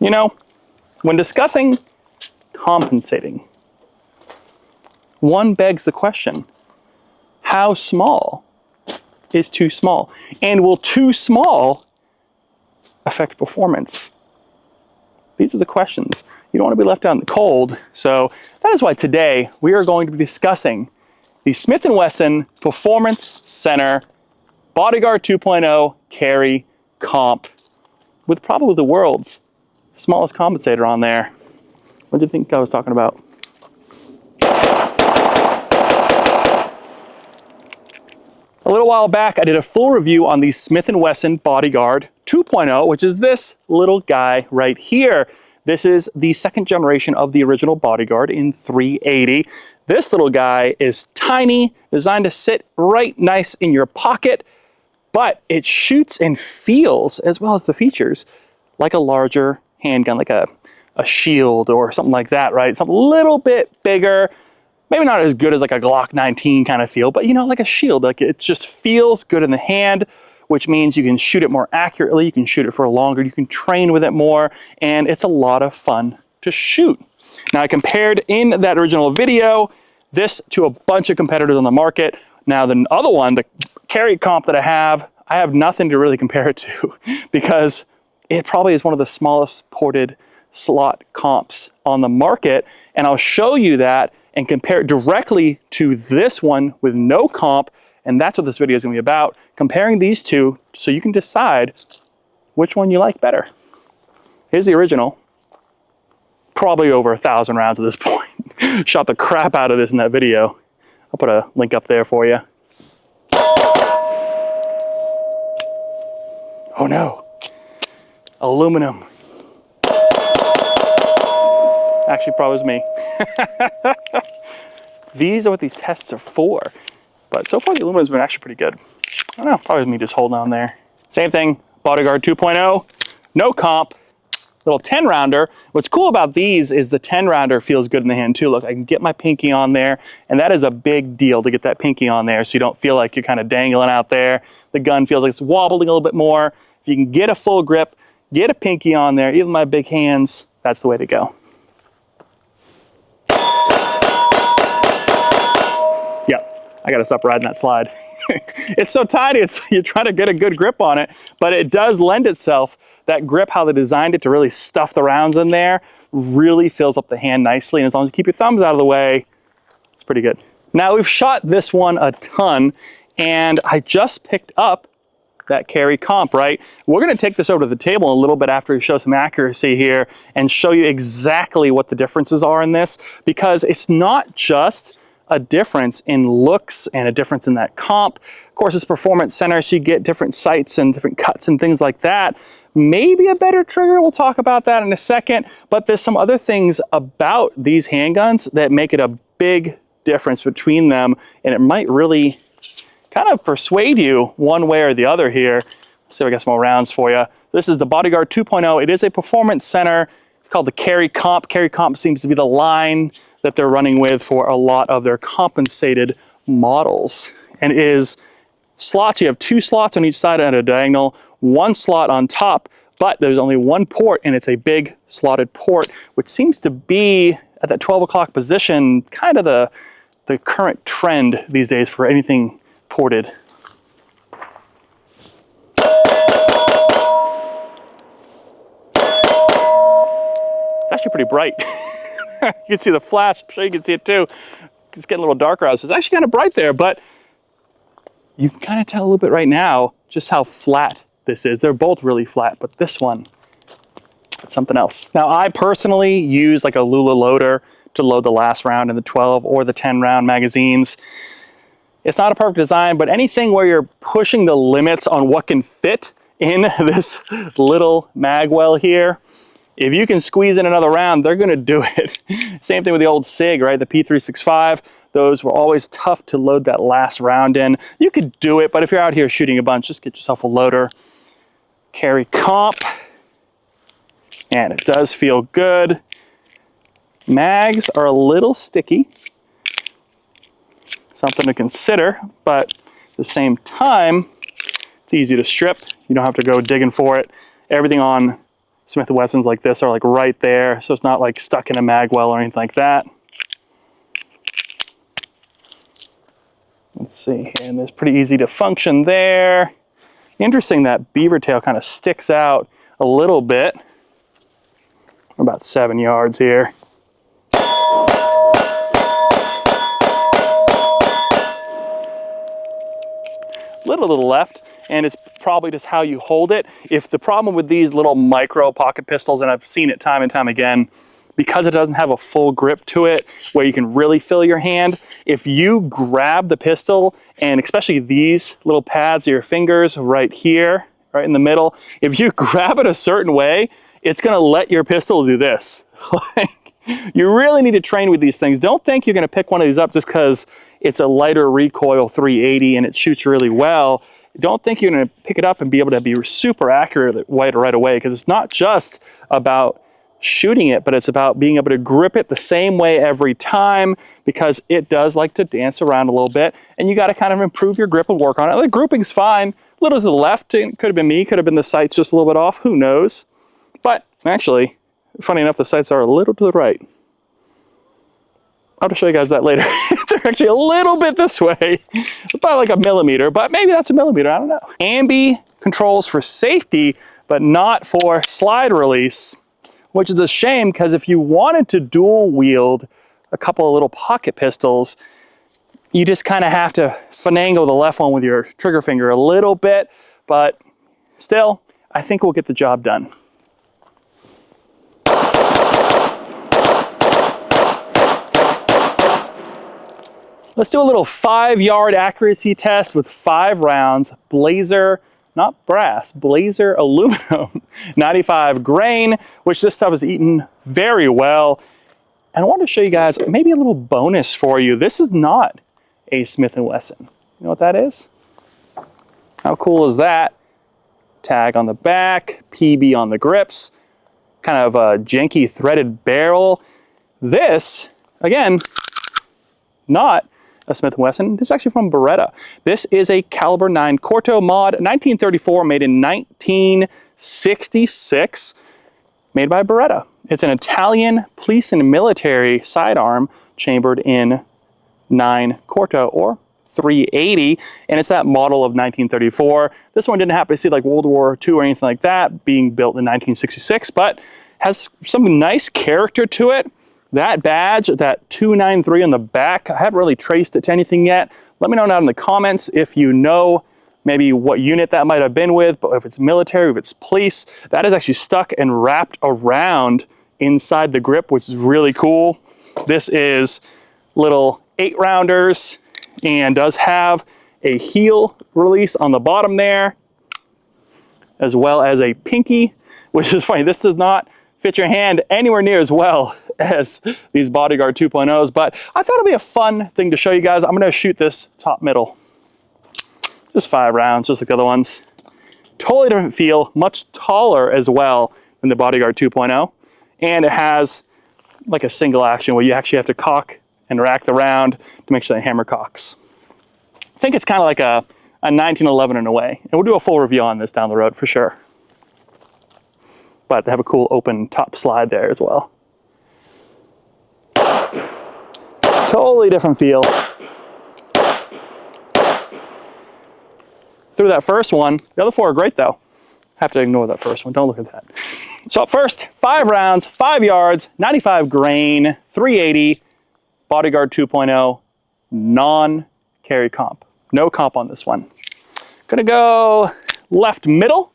You know, when discussing compensating, one begs the question, how small is too small? And will too small affect performance? These are the questions. You don't want to be left out in the cold. So that is why today we are going to be discussing the Smith Wesson Performance Center Bodyguard 2.0 carry comp with probably the world's smallest compensator on there. What do you think I was talking about? A little while back, I did a full review on the Smith Wesson Bodyguard 2.0, which is this little guy right here. This is the second generation of the original Bodyguard in 380. This little guy is tiny, designed to sit right nice in your pocket, but it shoots and feels, as well as the features, like a larger handgun, like a shield or something like that, right? Something a little bit bigger, maybe not as good as like a Glock 19 kind of feel, but you know, like a shield. Like it just feels good in the hand, which means you can shoot it more accurately, you can shoot it for longer, you can train with it more, and it's a lot of fun to shoot. Now, I compared in that original video this to a bunch of competitors on the market. Now, the other one, the carry comp that I have nothing to really compare it to because it probably is one of the smallest ported slot comps on the market. And I'll show you that and compare it directly to this one with no comp. And that's what this video is gonna be about, comparing these two so you can decide which one you like better. Here's the original, probably over 1,000 rounds at this point. Shot the crap out of this in that video. I'll put a link up there for you. Oh no, aluminum. Actually, probably was me. These are what these tests are for. But so far the aluminum's been actually pretty good. I don't know, probably was me just holding on there. Same thing, Bodyguard 2.0, no comp, little 10 rounder. What's cool about these is the 10 rounder feels good in the hand too. Look, I can get my pinky on there, and that is a big deal to get that pinky on there so you don't feel like you're kind of dangling out there. The gun feels like it's wobbling a little bit more. If you can get a full grip, get a pinky on there, even my big hands, that's the way to go. Yep, I gotta stop riding that slide. It's so tight, you're trying to get a good grip on it, but it does lend itself, that grip, how they designed it to really stuff the rounds in there, really fills up the hand nicely, and as long as you keep your thumbs out of the way, it's pretty good. Now, we've shot this one a ton, and I just picked up that carry comp, right? We're gonna take this over to the table a little bit after we show some accuracy here and show you exactly what the differences are in this, because it's not just a difference in looks and a difference in that comp. Of course, it's Performance Center, so you get different sights and different cuts and things like that. Maybe a better trigger, we'll talk about that in a second, but there's some other things about these handguns that make it a big difference between them, and it might really kind of persuade you one way or the other here. Let's see if I got some more rounds for you. This is the Bodyguard 2.0. It is a Performance Center called the carry comp. Carry comp seems to be the line that they're running with for a lot of their compensated models. And it is slots. You have 2 slots on each side at a diagonal, 1 slot on top, but there's only 1 port, and it's a big slotted port, which seems to be at that 12 o'clock position, kind of the current trend these days for anything ported. It's actually pretty bright. You can see the flash. I'm sure you can see it too. It's getting a little darker out. So it's actually kind of bright there, but you can kind of tell a little bit right now just how flat this is. They're both really flat, but this one, it's something else. Now, I personally use like a Lula loader to load the last round in the 12 or the 10 round magazines. It's not a perfect design, but anything where you're pushing the limits on what can fit in this little mag well here, if you can squeeze in another round, they're gonna do it. Same thing with the old SIG, right? The P365, those were always tough to load that last round in. You could do it, but if you're out here shooting a bunch, just get yourself a loader. Carry comp, and it does feel good. Mags are a little sticky. Something to consider, but at the same time, it's easy to strip. You don't have to go digging for it. Everything on Smith Wessons like this are like right there, so it's not like stuck in a mag well or anything like that. Let's see here, and it's pretty easy to function there. Interesting that beaver tail kind of sticks out a little bit. We're about 7 yards here. Little to the left, and it's probably just how you hold it. If the problem with these little micro pocket pistols, and I've seen it time and time again, because it doesn't have a full grip to it where you can really feel your hand, if you grab the pistol, and especially these little pads of your fingers right here, right in the middle, if you grab it a certain way, it's gonna let your pistol do this. You really need to train with these things. Don't think you're gonna pick one of these up just because it's a lighter recoil 380 and it shoots really well. Don't think you're gonna pick it up and be able to be super accurate right away, because it's not just about shooting it, but it's about being able to grip it the same way every time, because it does like to dance around a little bit, and you gotta kind of improve your grip and work on it. The grouping's fine. A little to the left, it could have been me, could have been the sights just a little bit off, who knows? But actually, funny enough, the sights are a little to the right. I'll have to show you guys that later. They're actually a little bit this way, about like a millimeter, but maybe that's a millimeter, I don't know. Ambi controls for safety, but not for slide release, which is a shame, because if you wanted to dual wield a couple of little pocket pistols, you just kind of have to finagle the left one with your trigger finger a little bit, but still, I think we'll get the job done. Let's do a little 5-yard accuracy test with 5 rounds, Blazer, not brass, Blazer aluminum, 95 grain, which this stuff is eaten very well. And I wanted to show you guys maybe a little bonus for you. This is not a Smith & Wesson. You know what that is? How cool is that? Tag on the back, PB on the grips, kind of a janky threaded barrel. This, again, not a Smith & Wesson. This is actually from Beretta. This is a caliber 9 Corto mod, 1934, made in 1966, made by Beretta. It's an Italian police and military sidearm chambered in 9 Corto, or 380, and it's that model of 1934. This one didn't happen to see like World War II or anything like that, being built in 1966, but has some nice character to it. That badge, that 293 on the back, I haven't really traced it to anything yet. Let me know down in the comments if you know maybe what unit that might have been with, but if it's military, if it's police, that is actually stuck and wrapped around inside the grip, which is really cool. This is little 8-rounders and does have a heel release on the bottom there, as well as a pinky, which is funny. This does not fit your hand anywhere near as well as these Bodyguard 2.0s, but I thought it'd be a fun thing to show you guys. I'm gonna shoot this top middle. Just 5 rounds, just like the other ones. Totally different feel, much taller as well than the Bodyguard 2.0. And it has like a single action where you actually have to cock and rack the round to make sure the hammer cocks. I think it's kind of like a 1911 in a way. And we'll do a full review on this down the road for sure. But they have a cool open top slide there as well. Totally different feel. Through that first one, the other 4 are great though. Have to ignore that first one, don't look at that. So up first, 5 rounds, 5 yards, 95 grain, 380, Bodyguard 2.0, non-carry comp. No comp on this one. Gonna go left middle.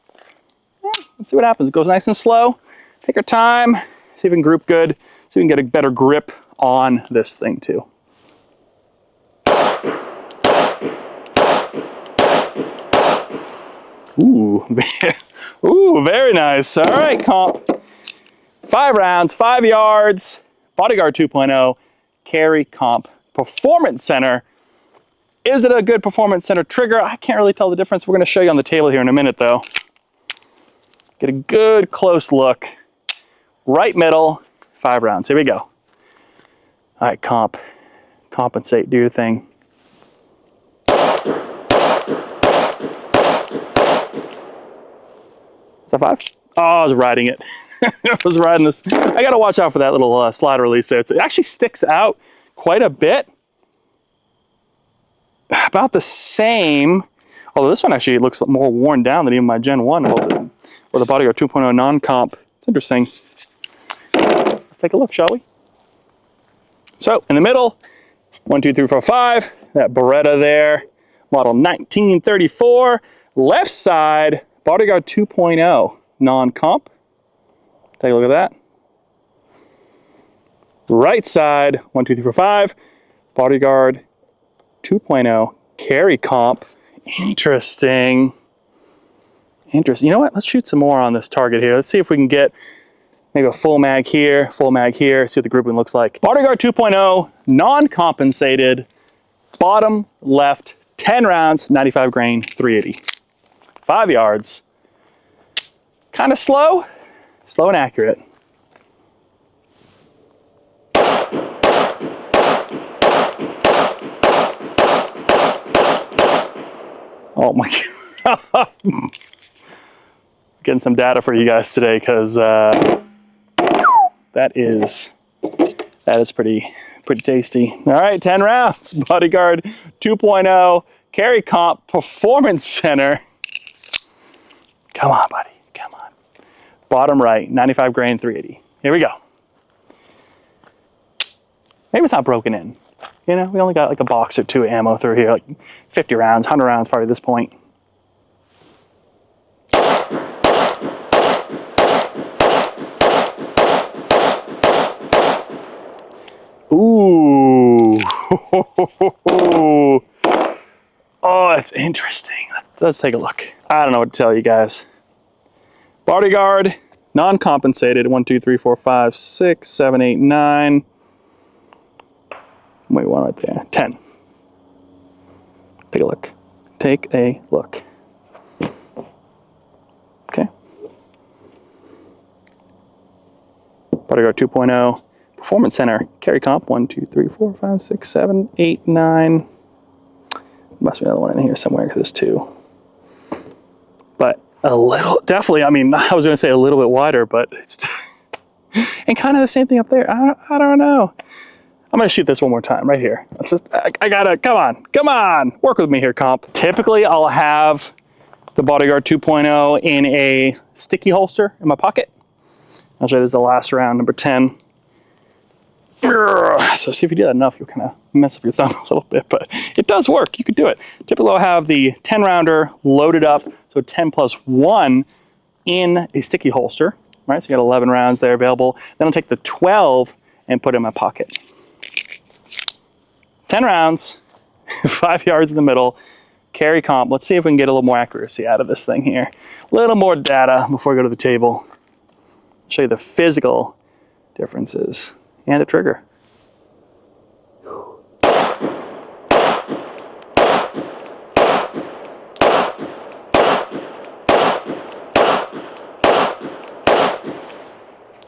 Let's see what happens. It goes nice and slow. Take your time, see if we can group good, so we can get a better grip on this thing too. Ooh, ooh, very nice. All right, comp. 5 rounds, 5 yards, Bodyguard 2.0, carry comp, Performance Center. Is it a good Performance Center trigger? I can't really tell the difference. We're gonna show you on the table here in a minute though. Get a good close look. Right middle, 5 rounds. Here we go. All right, comp. Compensate, do your thing. Is that 5? Oh, I was riding it. I was riding this. I got to watch out for that little slide release there. It actually sticks out quite a bit. About the same, although this one actually looks more worn down than even my Gen 1 or the Bodyguard 2.0 non-comp. It's interesting. Let's take a look, shall we? So in the middle, 1, 2, 3, 4, 5, that Beretta there, model 1934. Left side, Bodyguard 2.0 non-comp. Take a look at that. Right side, 1, 2, 3, 4, 5, Bodyguard 2.0 carry comp. Interesting. Interesting. You know what? Let's shoot some more on this target here. Let's see if we can get maybe a full mag here, see what the grouping looks like. Bodyguard 2.0, non-compensated, bottom left, 10 rounds, 95 grain, 380. 5 yards. Kind of slow and accurate. Oh my God. Getting some data for you guys today because that is pretty tasty. All right, 10 rounds, Bodyguard 2.0 carry comp Performance Center. Come on, buddy, come on. Bottom right, 95 grain, 380. Here we go. Maybe it's not broken in. You know, we only got like a box or 2 ammo through here, like 50 rounds, 100 rounds probably at this point. Ooh. Oh, that's interesting. Let's take a look. I don't know what to tell you guys. Bodyguard, non-compensated, 1, 2, 3, 4, 5, 6, 7, 8, 9. Wait, one right there. 10. Take a look. Take a look. Okay. Bodyguard 2.0 Performance Center carry comp 1, 2, 3, 4, 5, 6, 7, 8, 9. Must be another one in here somewhere because there's 2. But a little, definitely. I mean, I was going to say a little bit wider, but it's and kind of the same thing up there. I don't know. I'm gonna shoot this one more time right here. Let's just, I gotta, come on, work with me here, comp. Typically, I'll have the Bodyguard 2.0 in a sticky holster in my pocket. I'll show you this is the last round, number 10. So see if you do that enough, you'll kind of mess up your thumb a little bit, but it does work, you can do it. Typically, I'll have the 10 rounder loaded up, so 10 plus 1 in a sticky holster, right? So you got 11 rounds there available. Then I'll take the 12 and put it in my pocket. 10 rounds, 5 yards in the middle, carry comp. Let's see if we can get a little more accuracy out of this thing here. A little more data before I go to the table. I'll show you the physical differences and the trigger.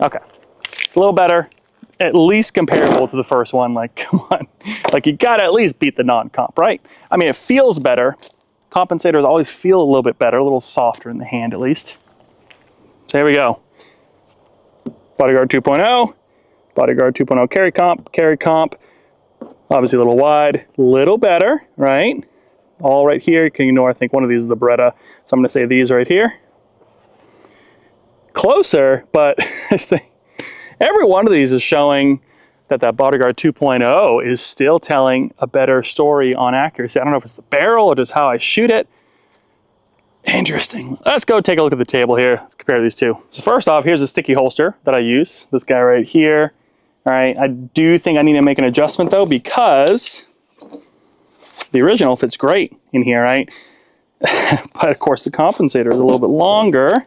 Okay, it's a little better. At least comparable to the first one. Like, come on. Like, you gotta at least beat the non-comp, right? I mean, it feels better. Compensators always feel a little bit better, a little softer in the hand at least. So here we go. Bodyguard 2.0, Bodyguard 2.0 carry comp. Obviously a little wide, little better, right? All right here, you can ignore, I think one of these is the Beretta. So I'm gonna say these right here. Closer, but every one of these is showing that Bodyguard 2.0 is still telling a better story on accuracy. I don't know if it's the barrel or just how I shoot it. Interesting. Let's go take a look at the table here. Let's compare these two. So first off, here's a sticky holster that I use. This guy right here. All right, I do think I need to make an adjustment though because the original fits great in here, right? But of course the compensator is a little bit longer.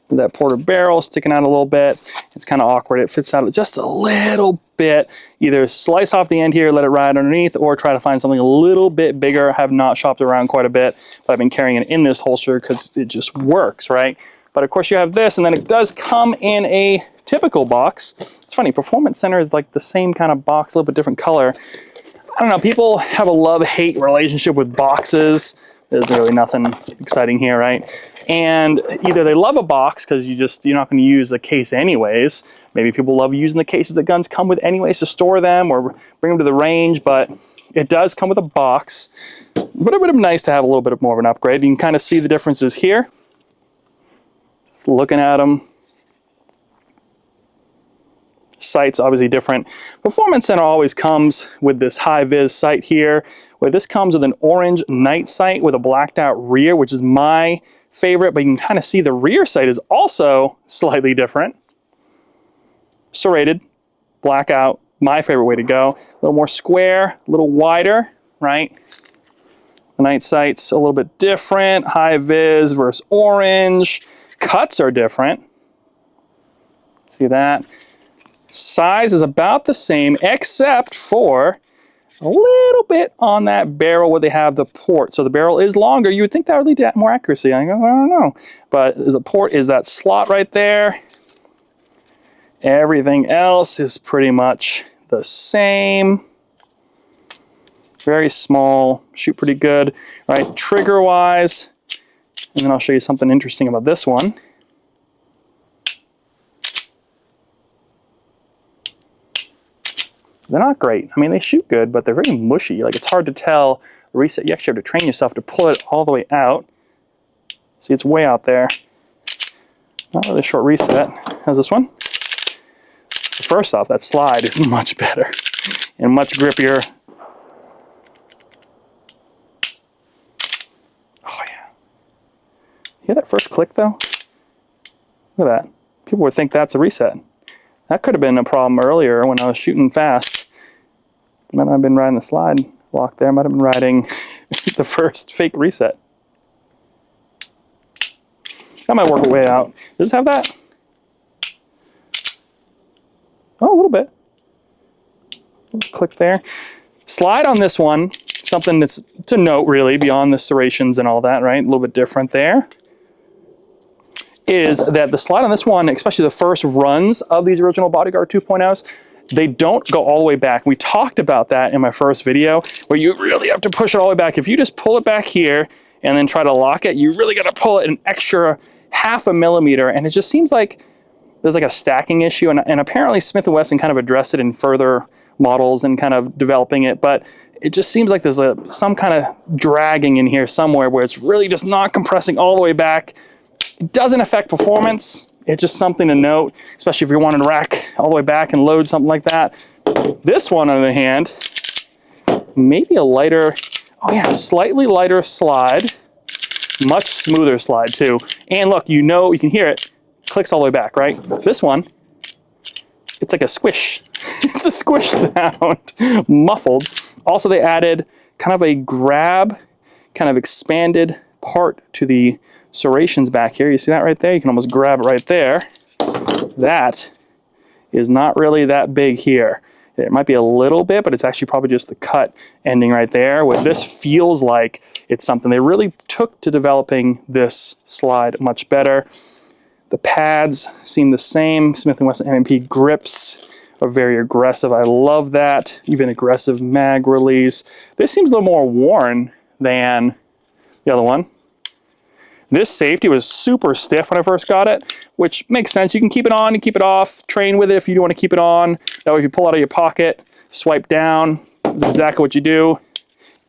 That porter barrel sticking out a little bit. It's kind of awkward. It fits out just a little bit. Either slice off the end here, let it ride underneath, or try to find something a little bit bigger. I have not shopped around quite a bit, but I've been carrying it in this holster because it just works, right? But of course you have this, and then it does come in a typical box. It's funny, Performance Center is like the same kind of box, a little bit different color. I don't know, people have a love-hate relationship with boxes. There's really nothing exciting here, right? And either they love a box because you're not going to use the case anyways. Maybe people love using the cases that guns come with anyways to store them or bring them to the range, but it does come with a box. But it would have been nice to have a little bit more of an upgrade. You can kind of see the differences here. Just looking at them. Sight's obviously different. Performance Center always comes with this high-vis sight here, where this comes with an orange night sight with a blacked out rear, which is my favorite, but you can kind of see the rear sight is also slightly different. Serrated, blackout, my favorite way to go. A little more square, a little wider, right? The night sight's a little bit different. High-vis versus orange. Cuts are different. See that? Size is about the same, except for a little bit on that barrel where they have the port. So the barrel is longer. You would think that would lead to more accuracy. I don't know. But the port is that slot right there. Everything else is pretty much the same. Very small, shoot pretty good, right? Trigger-wise, and then I'll show you something interesting about this one. They're not great. I mean, they shoot good, but they're very mushy. Like, it's hard to tell the reset. You actually have to train yourself to pull it all the way out. See, it's way out there. Not really a short reset. How's this one? First off, that slide is much better and much grippier. Oh, yeah. Hear that first click, though? Look at that. People would think that's a reset. That could have been a problem earlier when I was shooting fast. Might not have been riding the slide lock there. Might have been riding the first fake reset. That might work a way out. Does this have that? Oh, a little bit. Click there. Slide on this one, something that's to note really beyond the serrations and all that, right? A little bit different there. Is that the slide on this one, especially the first runs of these original Bodyguard 2.0s, they don't go all the way back. We talked about that in my first video, where you really have to push it all the way back. If you just pull it back here and then try to lock it, you really got to pull it an extra ½ millimeter, and it just seems like there's like a stacking issue, and apparently Smith Wesson kind of addressed it in further models and kind of developing it, but it just seems like there's some kind of dragging in here somewhere where it's really just not compressing all the way back. It doesn't affect performance. It's just something to note, especially if you're wanting to rack all the way back and load something like that. This one, on the other hand, maybe a lighter, oh yeah, slightly lighter slide, much smoother slide too. And look, you can hear it, clicks all the way back, right? This one, it's like a squish. It's a squish sound, muffled. Also, they added kind of a grab, kind of expanded part to the serrations back here. You see that right there? You can almost grab it right there. That is not really that big here. It might be a little bit, but it's actually probably just the cut ending right there, where this feels like it's something they really took to developing this slide much better. The pads seem the same. Smith & Wesson M&P grips are very aggressive. I love that. Even aggressive mag release. This seems a little more worn than the other one. This safety was super stiff when I first got it, which makes sense. You can keep it on, you keep it off, train with it if you do want to keep it on. That way if you pull it out of your pocket, swipe down, that's exactly what you do.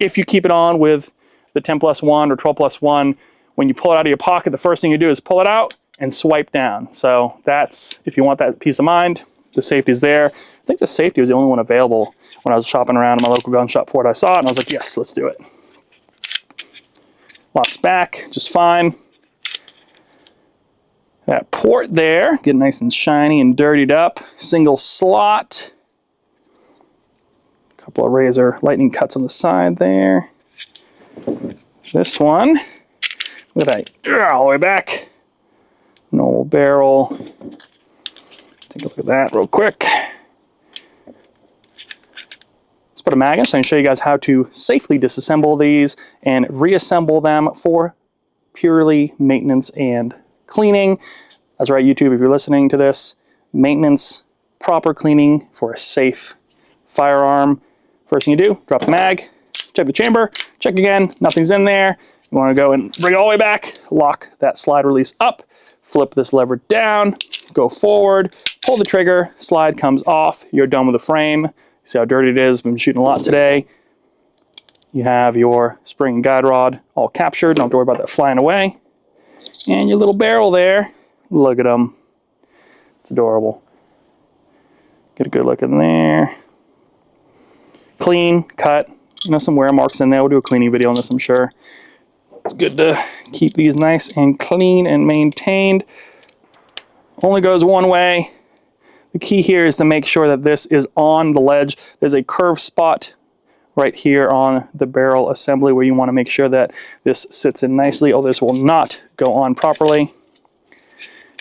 If you keep it on with the 10+1 or 12+1, when you pull it out of your pocket, the first thing you do is pull it out and swipe down. So that's, if you want that peace of mind, the safety's there. I think the safety was the only one available when I was shopping around in my local gun shop for it. I saw it and I was like, yes, let's do it. Locks back just fine. That port there, get nice and shiny and dirtied up. Single slot. A couple of razor lightning cuts on the side there. This one, look at that, all the way back. Normal barrel. Take a look at that real quick. Let's put a mag in so I can show you guys how to safely disassemble these and reassemble them for purely maintenance and cleaning. That's right, YouTube, if you're listening to this, maintenance, proper cleaning for a safe firearm. First thing you do, drop the mag, check the chamber, check again, nothing's in there. You want to go and bring it all the way back, lock that slide release up, flip this lever down, go forward, pull the trigger, slide comes off, you're done with the frame. See how dirty it is, been shooting a lot today. You have your spring and guide rod all captured, don't have to worry about that flying away. And your little barrel there, look at them. It's adorable. Get a good look in there. Clean, cut, you know, some wear marks in there. We'll do a cleaning video on this, I'm sure. It's good to keep these nice and clean and maintained. Only goes one way. The key here is to make sure that this is on the ledge. There's a curved spot right here on the barrel assembly where you want to make sure that this sits in nicely. Oh, this will not go on properly.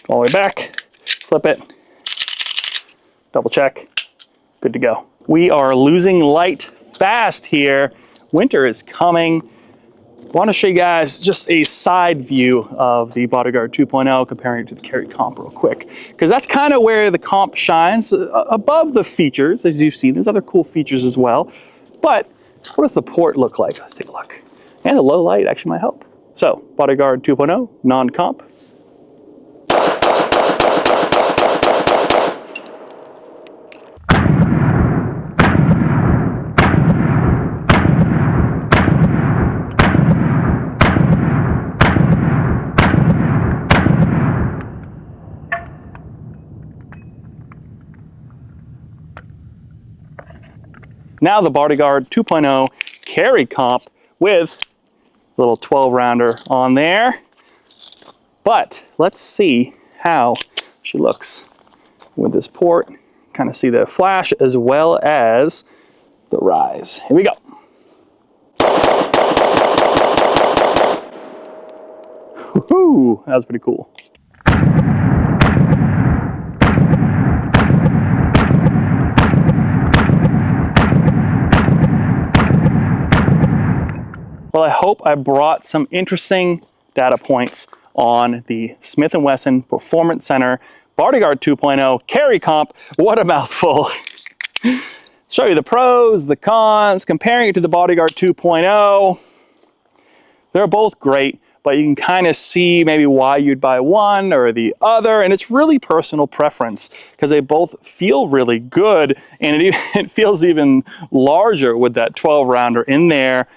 Go all the way back, flip it, double check, good to go. We are losing light fast here. Winter is coming. I want to show you guys just a side view of the Bodyguard 2.0 comparing it to the carry comp real quick, because that's kind of where the comp shines above the features. As you've seen, there's other cool features as well, but what does the port look like? Let's take a look. And the low light actually might help. So Bodyguard 2.0 non-comp. Now the Bodyguard 2.0 carry comp with a little 12 rounder on there. But let's see how she looks with this port. Kind of see the flash as well as the rise. Here we go. Woohoo! That was pretty cool. Well, I hope I brought some interesting data points on the Smith Wesson Performance Center Bodyguard 2.0 carry comp. What a mouthful. Show you the pros, the cons, comparing it to the Bodyguard 2.0. They're both great, but you can kind of see maybe why you'd buy one or the other, and it's really personal preference because they both feel really good, and it feels even larger with that 12 rounder in there.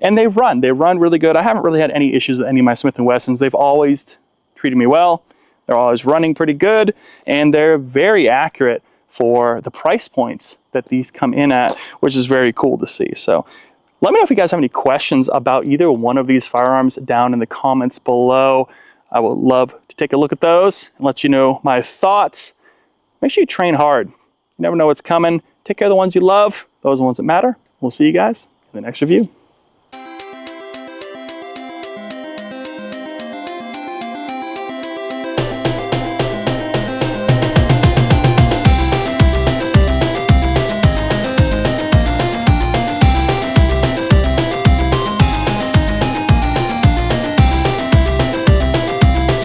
And they run really good. I haven't really had any issues with any of my Smith & Wessons. They've always treated me well. They're always running pretty good, and they're very accurate for the price points that these come in at, which is very cool to see. So let me know if you guys have any questions about either one of these firearms down in the comments below. I would love to take a look at those and let you know my thoughts. Make sure you train hard. You never know what's coming. Take care of the ones you love. Those are the ones that matter. We'll see you guys in the next review.